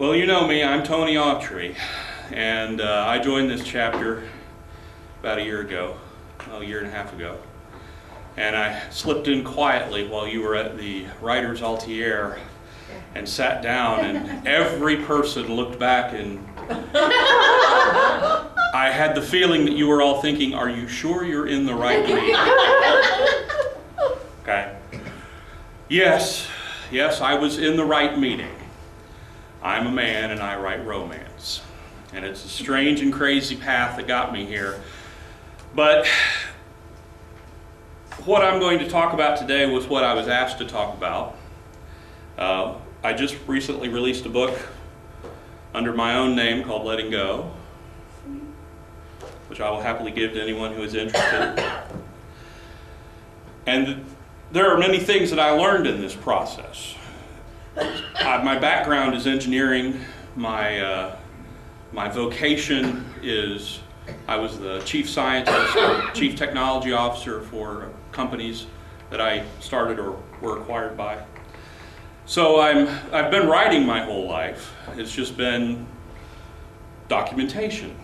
Well, you know me, I'm Tony Autry, and I joined this chapter about a year and a half ago, and I slipped in quietly while you were at the Writers Altiere and sat down, and every person looked back, and I had the feeling that you were all thinking, are you sure you're in the right meeting? Okay. Yes, I was in the right meeting. I'm a man and I write romance. And it's a strange and crazy path that got me here. But what I'm going to talk about today was what I was asked to talk about. I just recently released a book under my own name called Letting Go, which I will happily give to anyone who is interested. And there are many things that I learned in this process. My background is engineering. My vocation is I was the chief scientist or chief technology officer for companies that I started or were acquired by. So I've been writing my whole life. It's just been documentation.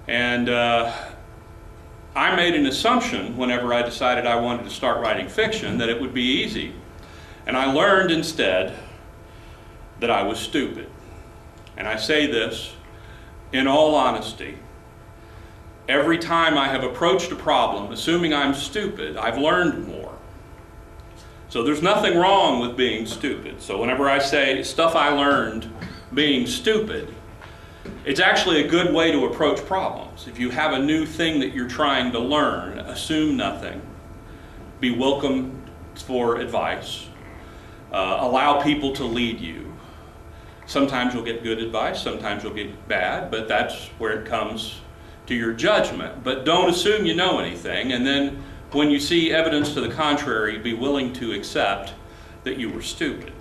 And I made an assumption whenever I decided I wanted to start writing fiction that it would be easy. And I learned instead that I was stupid. And I say this in all honesty. Every time I have approached a problem, assuming I'm stupid, I've learned more. So there's nothing wrong with being stupid. So whenever I say stuff I learned being stupid, it's actually a good way to approach problems. If you have a new thing that you're trying to learn, assume nothing. Be welcome for advice. Allow people to lead you. Sometimes you'll get good advice, sometimes you'll get bad, but that's where it comes to your judgment. But don't assume you know anything, and then when you see evidence to the contrary, be willing to accept that you were stupid.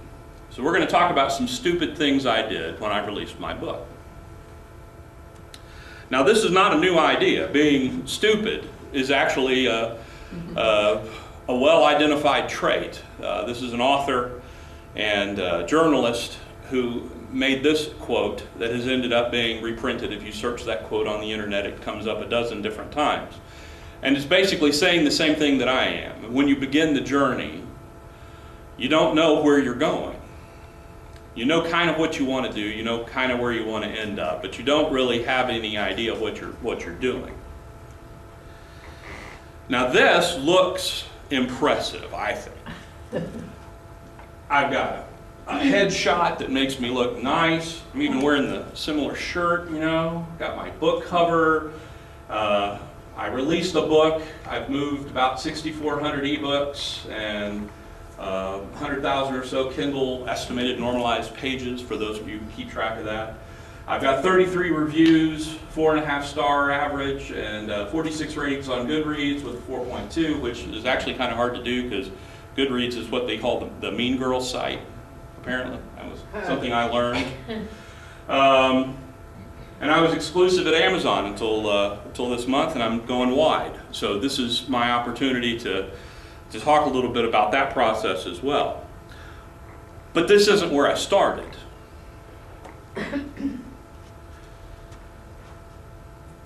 So we're going to talk about some stupid things I did when I released my book. Now, this is not a new idea. Being stupid is actually a well-identified trait. This is an author and journalist who made this quote that has ended up being reprinted. If you search that quote on the internet, it comes up a dozen different times. And it's basically saying the same thing that I am. When you begin the journey, you don't know where you're going. You know kind of what you want to do, you know kind of where you want to end up, but you don't really have any idea of what you're doing. Now this looks impressive, I think. I've got a headshot that makes me look nice. I'm even wearing the similar shirt, you know. Got my book cover. I released a book. I've moved about 6,400 ebooks and 100,000 or so Kindle estimated normalized pages, for those of you who keep track of that. I've got 33 reviews, 4.5-star average, and 46 ratings on Goodreads with 4.2, which is actually kind of hard to do because Goodreads is what they call the Mean Girls site, apparently. That was something I learned. And I was exclusive at Amazon until this month, and I'm going wide. So this is my opportunity to talk a little bit about that process as well. But this isn't where I started.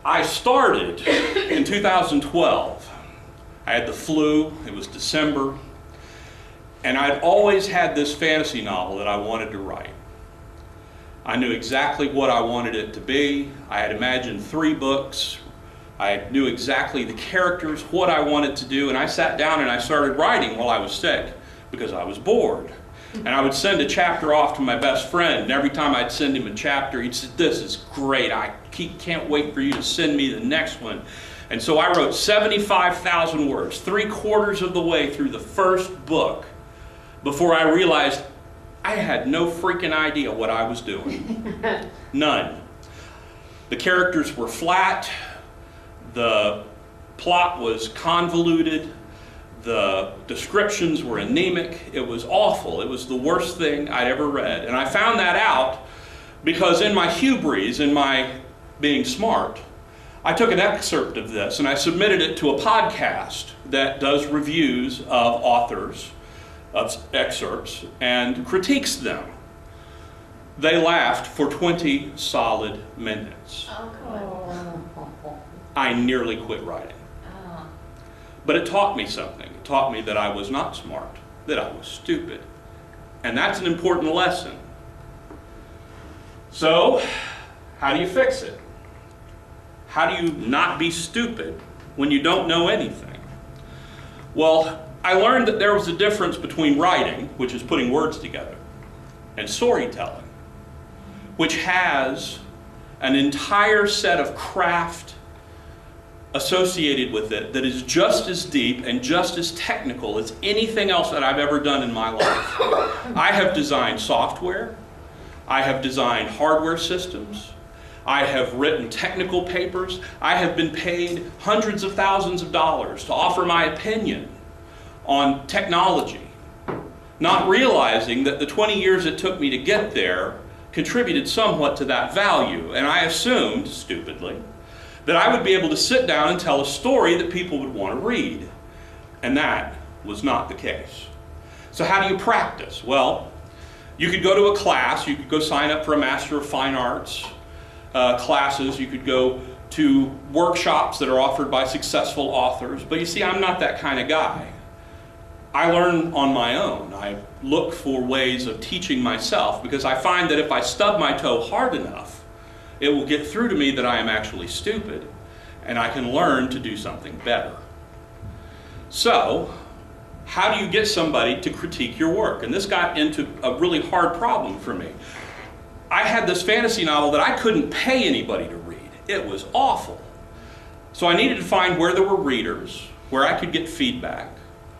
I started in 2012. I had the flu, it was December, and I'd always had this fantasy novel that I wanted to write. I knew exactly what I wanted it to be. I had imagined 3 books. I knew exactly the characters, what I wanted to do, and I sat down and I started writing while I was sick because I was bored. And I would send a chapter off to my best friend, and every time I'd send him a chapter, he'd say, "This is great, I can't wait for you to send me the next one." And so I wrote 75,000 words, 3/4 of the way through the first book, before I realized I had no freaking idea what I was doing. None. The characters were flat, the plot was convoluted, the descriptions were anemic. It was awful. It was the worst thing I'd ever read. And I found that out because in my hubris, in my being smart, I took an excerpt of this and I submitted it to a podcast that does reviews of authors, of excerpts, and critiques them. They laughed for 20 solid minutes. Oh, God. I nearly quit writing. Oh. But it taught me something. It taught me that I was not smart, that I was stupid. And that's an important lesson. So, how do you fix it? How do you not be stupid when you don't know anything? Well, I learned that there was a difference between writing, which is putting words together, and storytelling, which has an entire set of craft associated with it that is just as deep and just as technical as anything else that I've ever done in my life. I have designed software. I have designed hardware systems. I have written technical papers. I have been paid hundreds of thousands of dollars to offer my opinion on technology, not realizing that the 20 years it took me to get there contributed somewhat to that value. And I assumed, stupidly, that I would be able to sit down and tell a story that people would want to read. And that was not the case. So how do you practice? Well, you could go to a class, you could go sign up for a Master of Fine Arts classes, you could go to workshops that are offered by successful authors, but you see, I'm not that kind of guy. I learn on my own. I look for ways of teaching myself because I find that if I stub my toe hard enough, it will get through to me that I am actually stupid and I can learn to do something better. So, how do you get somebody to critique your work? And this got into a really hard problem for me. I had this fantasy novel that I couldn't pay anybody to read. It was awful. So I needed to find where there were readers, where I could get feedback,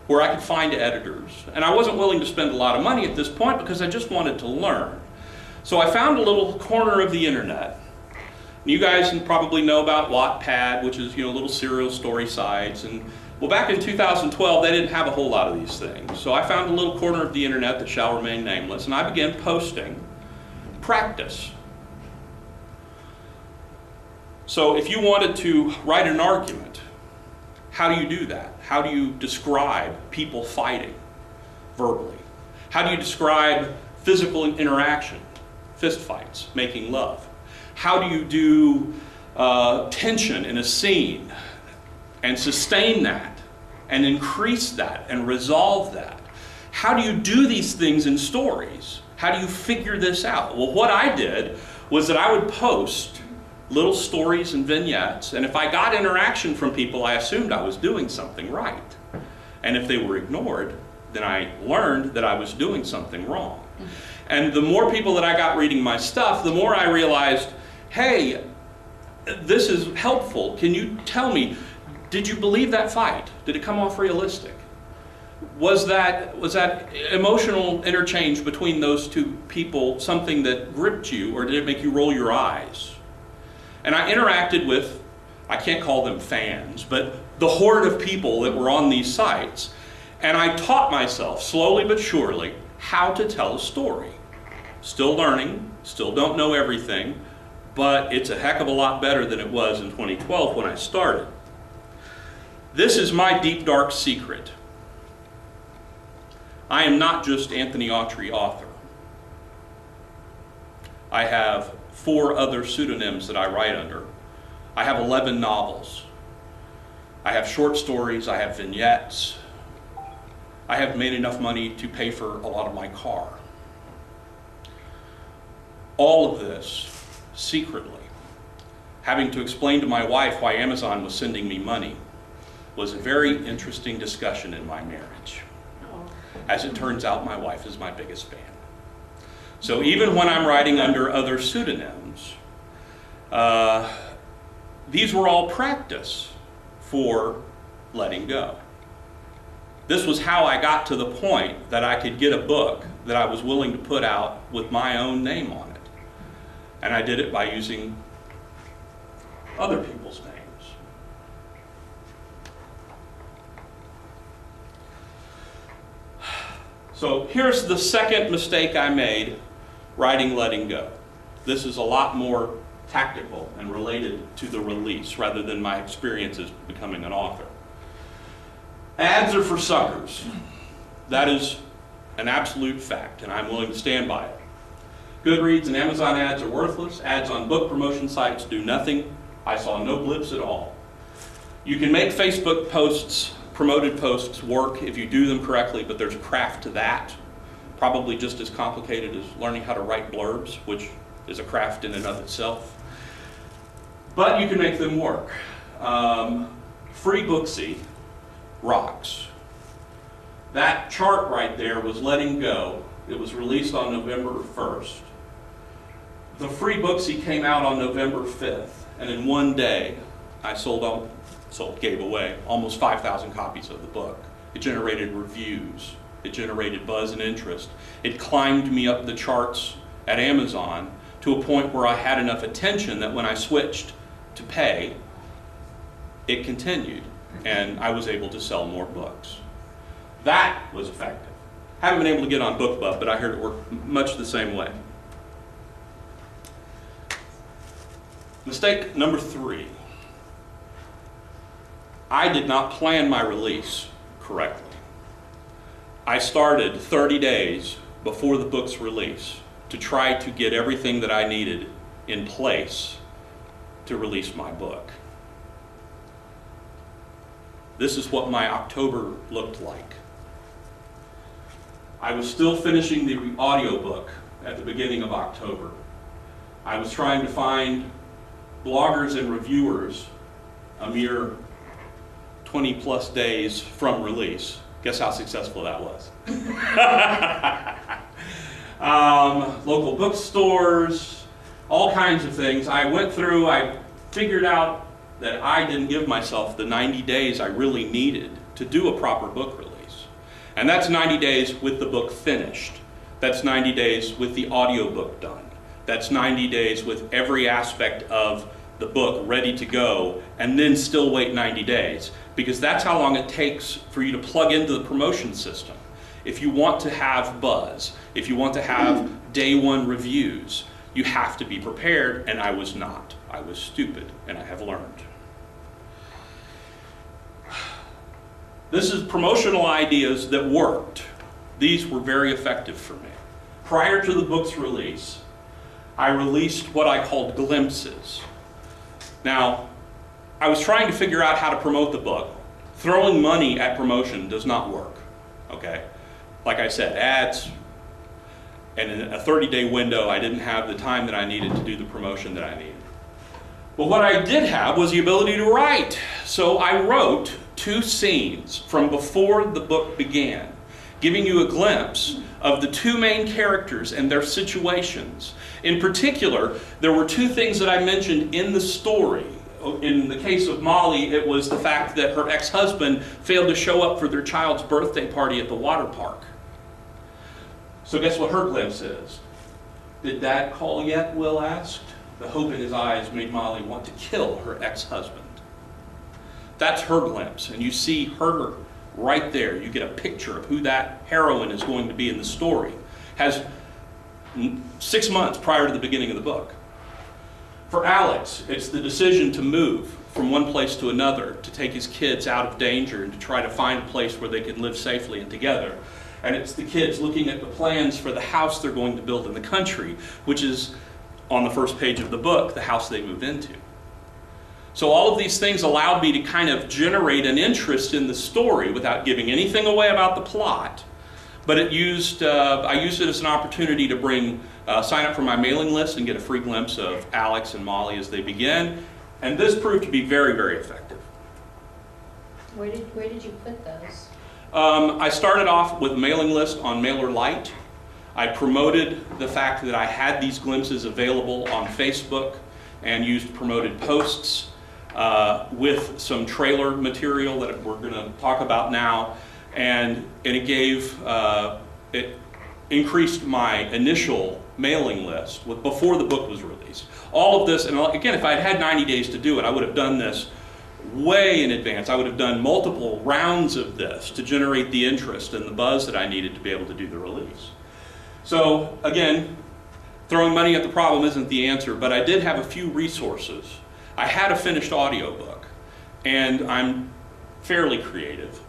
where I could find editors. And I wasn't willing to spend a lot of money at this point because I just wanted to learn. So I found a little corner of the internet. You guys probably know about Wattpad, which is, little serial story sites. And well, back in 2012, they didn't have a whole lot of these things. So I found a little corner of the internet that shall remain nameless, and I began posting practice. So if you wanted to write an argument, how do you do that? How do you describe people fighting verbally? How do you describe physical interaction, fist fights, making love? How do you do tension in a scene and sustain that and increase that and resolve that? How do you do these things in stories? How do you figure this out? Well, what I did was that I would post little stories and vignettes, and if I got interaction from people, I assumed I was doing something right. And if they were ignored, then I learned that I was doing something wrong. And the more people that I got reading my stuff, the more I realized, hey, this is helpful. Can you tell me, did you believe that fight? Did it come off realistic? Was that emotional interchange between those two people something that gripped you, or did it make you roll your eyes? And I interacted with, I can't call them fans, but the horde of people that were on these sites, and I taught myself, slowly but surely, how to tell a story. Still learning, still don't know everything, but it's a heck of a lot better than it was in 2012 when I started. This is my deep, dark secret. I am not just Anthony Autry, author. I have 4 other pseudonyms that I write under. I have 11 novels. I have short stories, I have vignettes. I have made enough money to pay for a lot of my car. All of this secretly. Having to explain to my wife why Amazon was sending me money was a very interesting discussion in my marriage. As it turns out, my wife is my biggest fan. So even when I'm writing under other pseudonyms, these were all practice for letting go. This was how I got to the point that I could get a book that I was willing to put out with my own name on it. And I did it by using other people's names. So here's the second mistake I made writing Letting Go. This is a lot more tactical and related to the release rather than my experiences becoming an author. Ads are for suckers. That is an absolute fact, and I'm willing to stand by it. Goodreads and Amazon ads are worthless. Ads on book promotion sites do nothing. I saw no blips at all. You can make Facebook posts, promoted posts, work if you do them correctly, but there's a craft to that. Probably just as complicated as learning how to write blurbs, which is a craft in and of itself. But you can make them work. Free Booksy rocks. That chart right there was Letting Go. It was released on November 1st. The Free Booksy came out on November 5th, and in one day, I gave away almost 5,000 copies of the book. It generated reviews. It generated buzz and interest. It climbed me up the charts at Amazon to a point where I had enough attention that when I switched to pay, it continued, and I was able to sell more books. That was effective. Haven't been able to get on BookBub, but I heard it worked much the same way. Mistake number 3. I did not plan my release correctly. I started 30 days before the book's release to try to get everything that I needed in place to release my book. This is what my October looked like. I was still finishing the audiobook at the beginning of October. I was trying to find bloggers and reviewers a mere 20 plus days from release. Guess how successful that was. Local bookstores, all kinds of things. I figured out that I didn't give myself the 90 days I really needed to do a proper book release. And that's 90 days with the book finished. That's 90 days with the audiobook done. That's 90 days with every aspect of the book ready to go, and then still wait 90 days. Because that's how long it takes for you to plug into the promotion system. If you want to have buzz, if you want to have day one reviews, you have to be prepared, and I was not. I was stupid, and I have learned. This is promotional ideas that worked. These were very effective for me. Prior to the book's release, I released what I called glimpses. Now, I was trying to figure out how to promote the book. Throwing money at promotion does not work, okay? Like I said, ads, and in a 30-day window, I didn't have the time that I needed to do the promotion that I needed. But what I did have was the ability to write. So I wrote 2 scenes from before the book began, giving you a glimpse of the 2 main characters and their situations. In particular, there were 2 things that I mentioned in the story. In the case of Molly, it was the fact that her ex-husband failed to show up for their child's birthday party at the water park. So guess what her glimpse is? Did Dad call yet? Will asked. The hope in his eyes made Molly want to kill her ex-husband. That's her glimpse, and you see her right there. You get a picture of who that heroine is going to be in the story. Has 6 months prior to the beginning of the book. For Alex, it's the decision to move from one place to another, to take his kids out of danger and to try to find a place where they can live safely and together. And it's the kids looking at the plans for the house they're going to build in the country, which is on the first page of the book, the house they moved into. So all of these things allowed me to kind of generate an interest in the story without giving anything away about the plot. But I used it as an opportunity to sign up for my mailing list and get a free glimpse of Alex and Molly as they begin. And this proved to be very, very effective. Where did you put those? I started off with a mailing list on MailerLite. I promoted the fact that I had these glimpses available on Facebook and used promoted posts with some trailer material that we're going to talk about now. And it increased my initial mailing list before the book was released. All of this, and again, if I had 90 days to do it, I would have done this way in advance. I would have done multiple rounds of this to generate the interest and the buzz that I needed to be able to do the release. So again, throwing money at the problem isn't the answer, but I did have a few resources. I had a finished audiobook, and I'm fairly creative,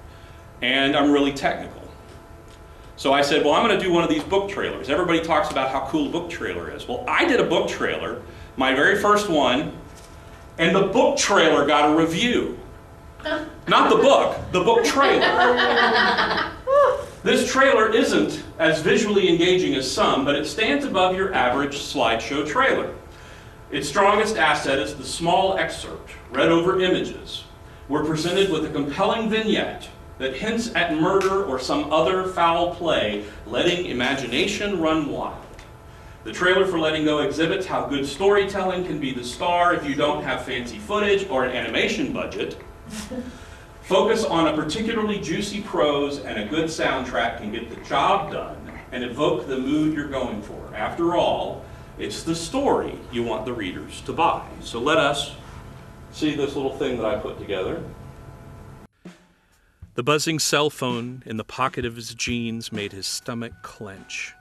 and I'm really technical. So I said, well, I'm going to do one of these book trailers. Everybody talks about how cool a book trailer is. Well, I did a book trailer, my very first one, and the book trailer got a review. Not the book trailer. This trailer isn't as visually engaging as some, but it stands above your average slideshow trailer. Its strongest asset is the small excerpt, read over images. We're presented with a compelling vignette that hints at murder or some other foul play, letting imagination run wild. The trailer for Letting Go exhibits how good storytelling can be the star if you don't have fancy footage or an animation budget. Focus on a particularly juicy prose and a good soundtrack can get the job done and evoke the mood you're going for. After all, it's the story you want the readers to buy. So let us see this little thing that I put together. The buzzing cell phone in the pocket of his jeans made his stomach clench.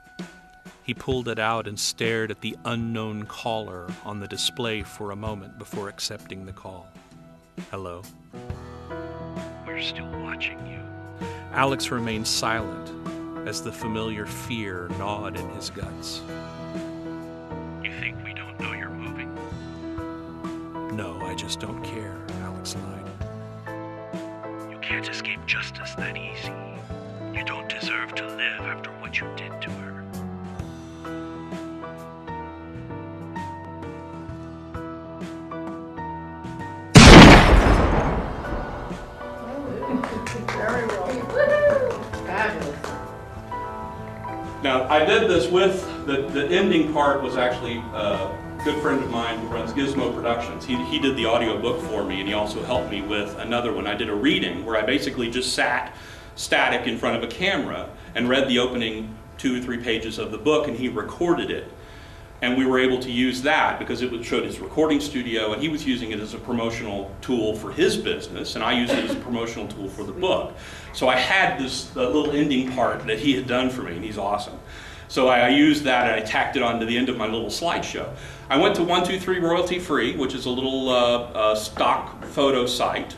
He pulled it out and stared at the unknown caller on the display for a moment before accepting the call. Hello? We're still watching you. Alex remained silent as the familiar fear gnawed in his guts. You think we don't know you're moving? No, I just don't care, Alex lied. You can't escape justice that easy. You don't deserve to live after what you did to her. Very well. Fabulous. Now, I did this with, the ending part was actually a good friend of mine who runs Gizmo Productions. He did the audiobook for me, and he also helped me with another one. I did a reading where I basically just sat static in front of a camera and read the opening 2 or 3 pages of the book, and he recorded it. And we were able to use that because it showed his recording studio, and he was using it as a promotional tool for his business, and I used it as a promotional tool for the book. So I had this little ending part that he had done for me, and he's awesome. So I used that and I tacked it on to the end of my little slideshow. I went to 123 Royalty Free, which is a little stock photo site.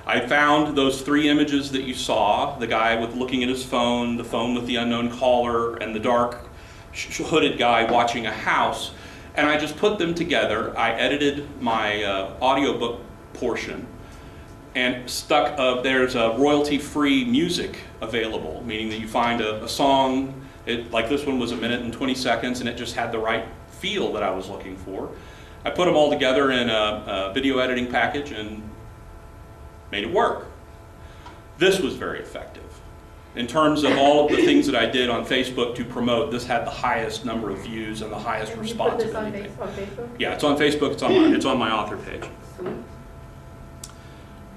I found those 3 images that you saw, the guy with looking at his phone, the phone with the unknown caller, and the dark hooded guy watching a house, and I just put them together. I edited my audiobook portion and stuck, there's a royalty-free music available, meaning that you find a song, like this one was 1 minute and 20 seconds, and it just had the right feel that I was looking for. I put them all together in a video editing package and made it work. This was very effective. In terms of all of the things that I did on Facebook to promote, this had the highest number of views and the highest response. You put this on Facebook? Yeah, it's on Facebook, it's on my author page. Sweet.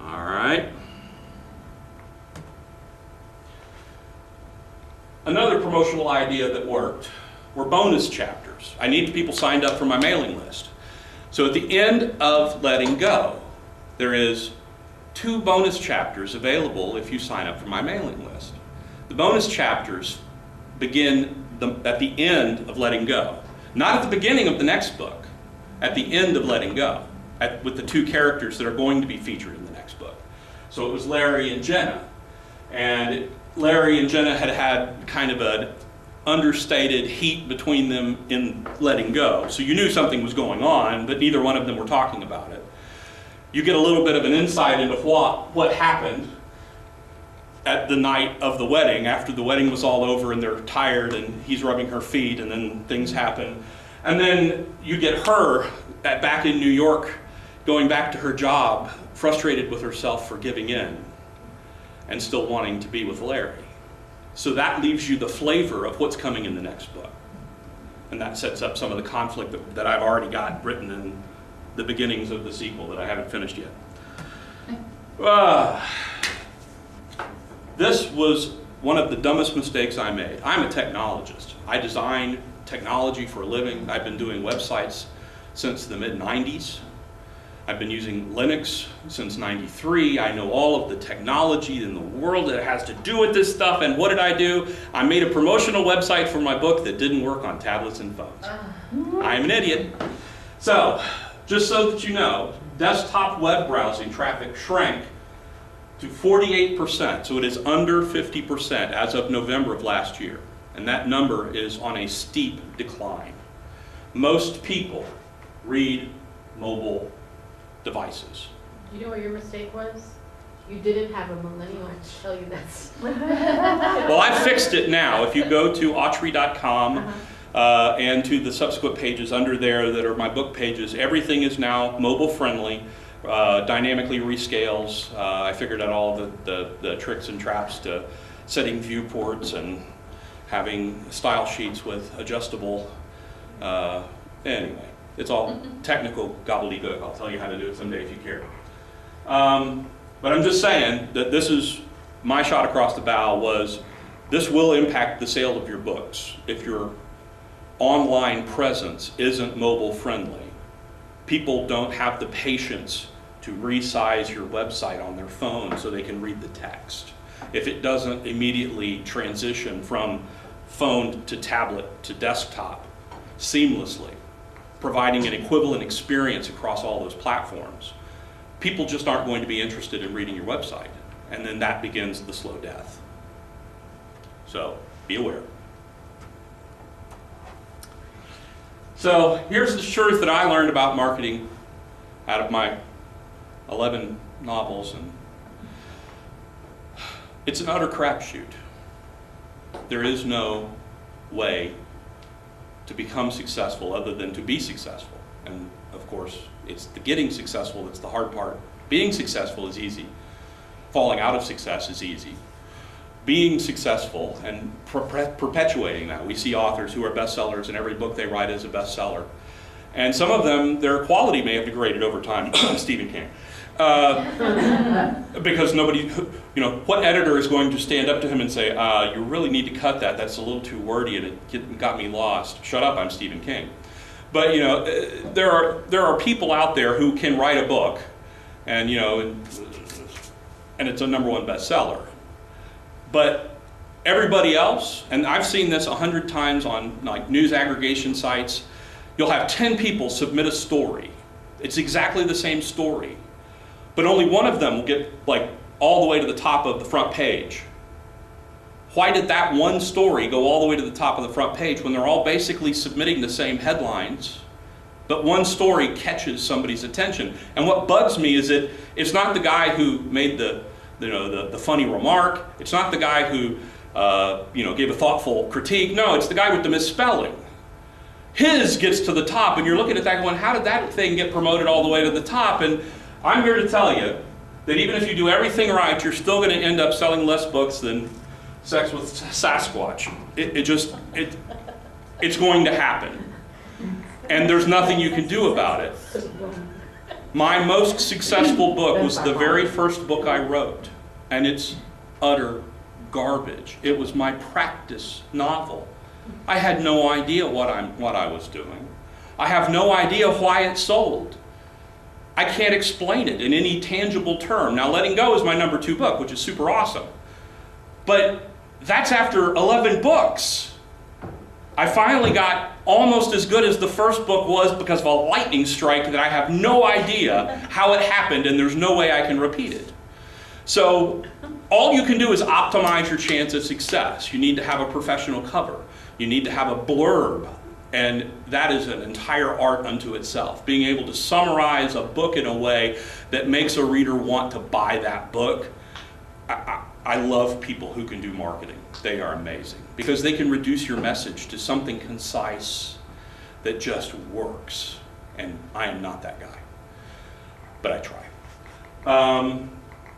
All right. Another promotional idea that worked were bonus chapters. I needed people signed up for my mailing list. So at the end of Letting Go, there is 2 bonus chapters available if you sign up for my mailing list. The bonus chapters begin at the end of Letting Go. Not at the beginning of the next book, at the end of Letting Go, with the 2 characters that are going to be featured in the next book. So it was Larry and Jenna. And Larry and Jenna had kind of an understated heat between them in Letting Go. So you knew something was going on, but neither one of them were talking about it. You get a little bit of an insight into what happened at the night of the wedding, after the wedding was all over and they're tired and he's rubbing her feet and then things happen. And then you get her back in New York, going back to her job, frustrated with herself for giving in and still wanting to be with Larry. So that leaves you the flavor of what's coming in the next book. And that sets up some of the conflict that I've already got written in the beginnings of the sequel that I haven't finished yet. This was one of the dumbest mistakes I made. I'm a technologist. I design technology for a living. I've been doing websites since the mid-90s. I've been using Linux since '93. I know all of the technology in the world that has to do with this stuff. And what did I do? I made a promotional website for my book that didn't work on tablets and phones. I'm an idiot. So, just so that you know, desktop web browsing traffic shrank to 48%. So it is under 50% as of November of last year. And that number is on a steep decline. Most people read mobile devices. You know what your mistake was? You didn't have a millennial to tell you this. Well, I fixed it now. If you go to Autry.com and to the subsequent pages under there that are my book pages, everything is now mobile friendly, dynamically rescales. I figured out all the tricks and traps to setting viewports and having style sheets with adjustable, anyway, it's all technical gobbledygook. I'll tell you how to do it someday if you care. But I'm just saying that this is my shot across the bow was this will impact the sale of your books if your online presence isn't mobile friendly. People don't have the patience to resize your website on their phone so they can read the text. If it doesn't immediately transition from phone to tablet to desktop seamlessly, providing an equivalent experience across all those platforms, people just aren't going to be interested in reading your website. And then that begins the slow death. So be aware. So here's the truth that I learned about marketing out of my 11 novels. And it's an utter crapshoot. There is no way to become successful other than to be successful. And of course, it's the getting successful that's the hard part. Being successful is easy. Falling out of success is easy. Being successful and perpetuating that. We see authors who are bestsellers and every book they write is a bestseller. And some of them, their quality may have degraded over time. Stephen King. Because nobody, what editor is going to stand up to him and say, you really need to cut that, that's a little too wordy and it got me lost. Shut up, I'm Stephen King. But there are people out there who can write a book and and it's a #1 bestseller. But everybody else, and I've seen this 100 times on like news aggregation sites, you'll have 10 people submit a story. It's exactly the same story. But only one of them will get like all the way to the top of the front page. Why did that one story go all the way to the top of the front page when they're all basically submitting the same headlines, but one story catches somebody's attention? And what bugs me is that it's not the guy who made the funny remark. It's not the guy who gave a thoughtful critique. No, it's the guy with the misspelling. His gets to the top, and you're looking at that going, how did that thing get promoted all the way to the top? And I'm here to tell you that even if you do everything right, you're still going to end up selling less books than Sex with Sasquatch. It's going to happen. And there's nothing you can do about it. My most successful book was the very first book I wrote, and it's utter garbage. It was my practice novel. I had no idea what I was doing. I have no idea why it sold. I can't explain it in any tangible term. Now, Letting Go is my #2 book, which is super awesome. But that's after 11 books. I finally got almost as good as the first book was because of a lightning strike that I have no idea how it happened, and there's no way I can repeat it. So all you can do is optimize your chance of success. You need to have a professional cover. You need to have a blurb. And that is an entire art unto itself. Being able to summarize a book in a way that makes a reader want to buy that book. I love people who can do marketing. They are amazing because they can reduce your message to something concise that just works. And I am not that guy, but I try.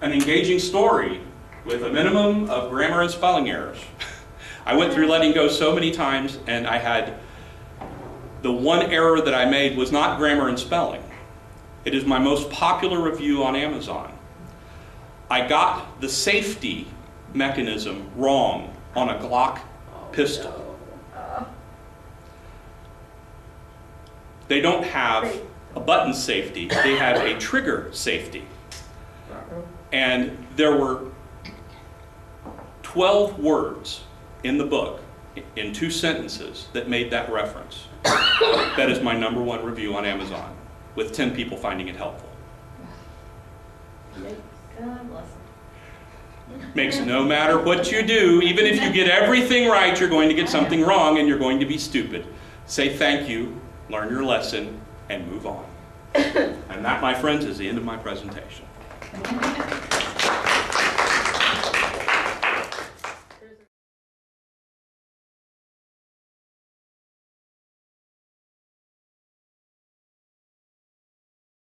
An engaging story with a minimum of grammar and spelling errors. I went through Letting Go so many times, and I had the one error that I made was not grammar and spelling. It is my most popular review on Amazon. I got the safety mechanism wrong on a Glock pistol. They don't have a button safety, they have a trigger safety. And there were 12 words in the book, in 2 sentences, that made that reference. That is my #1 review on Amazon, with 10 people finding it helpful. God bless him. Makes no matter what you do, even if you get everything right, you're going to get something wrong and you're going to be stupid. Say thank you, learn your lesson, and move on. And that, my friends, is the end of my presentation.